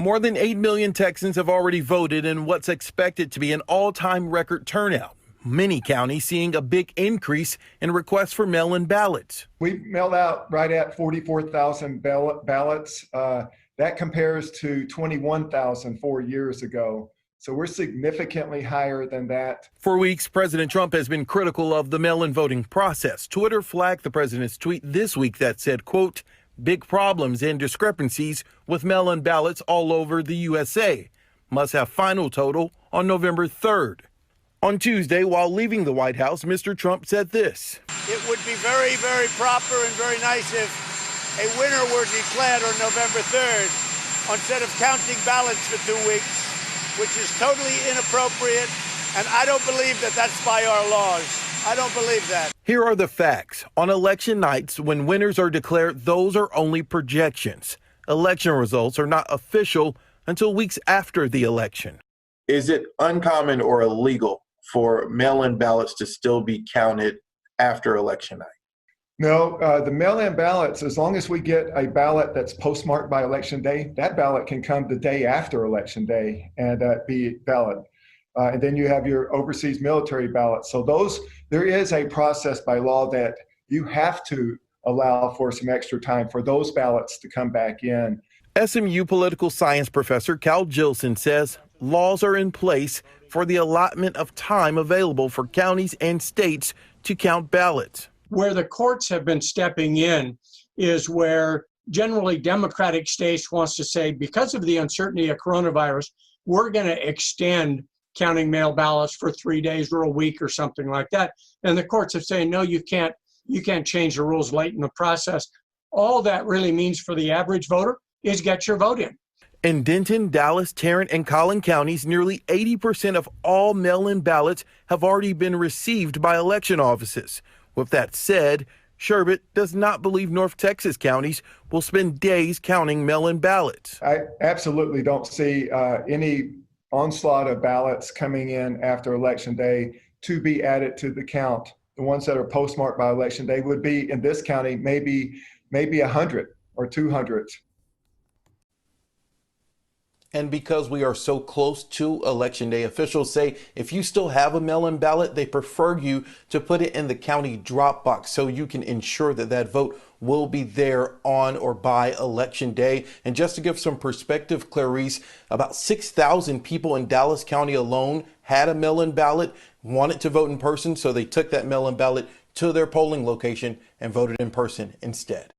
More than 8 million Texans have already voted in what's expected to be an all-time record turnout. Many counties seeing a big increase in requests for mail-in ballots. We mailed out right at 44,000 ballots. That compares to 21,000 4 years ago. So we're significantly higher than that. For weeks, President Trump has been critical of the mail-in voting process. Twitter flagged the president's tweet this week that said, quote, "Big problems and discrepancies with mail-in ballots all over the USA. Must have final total on November 3rd. On Tuesday, while leaving the White House, Mr. Trump said this. It would be very, very proper and very nice if a winner were declared on November 3rd instead of counting ballots for 2 weeks, which is totally inappropriate, and I don't believe that that's by our laws. I don't believe that. Here are the facts. On election nights, when winners are declared, those are only projections. Election results are not official until weeks after the election. Is it uncommon or illegal for mail-in ballots to still be counted after election night? No, the mail-in ballots, as long as we get a ballot that's postmarked by election day, that ballot can come the day after election day and be valid. And then you have your overseas military ballots. So there is a process by law that you have to allow for some extra time for those ballots to come back in. SMU political science professor Cal Gilson says laws are in place for the allotment of time available for counties and states to count ballots. Where the courts have been stepping in is where generally Democratic states wants to say, because of the uncertainty of coronavirus, we're going to extend counting mail ballots for 3 days or a week or something like that. And the courts have said, no, you can't change the rules late in the process. All that really means for the average voter is get your vote in. In Denton, Dallas, Tarrant, and Collin counties, nearly 80% of all mail-in ballots have already been received by election offices. With that said, Sherbet does not believe North Texas counties will spend days counting mail-in ballots. I absolutely don't see any onslaught of ballots coming in after election day to be added to the count. The ones that are postmarked by election day would be, in this county, maybe 100 or 200. And because we are so close to Election Day, officials say if you still have a mail-in ballot, they prefer you to put it in the county drop box so you can ensure that that vote will be there on or by Election Day. And just to give some perspective, Clarice, about 6,000 people in Dallas County alone had a mail-in ballot, wanted to vote in person, so they took that mail-in ballot to their polling location and voted in person instead.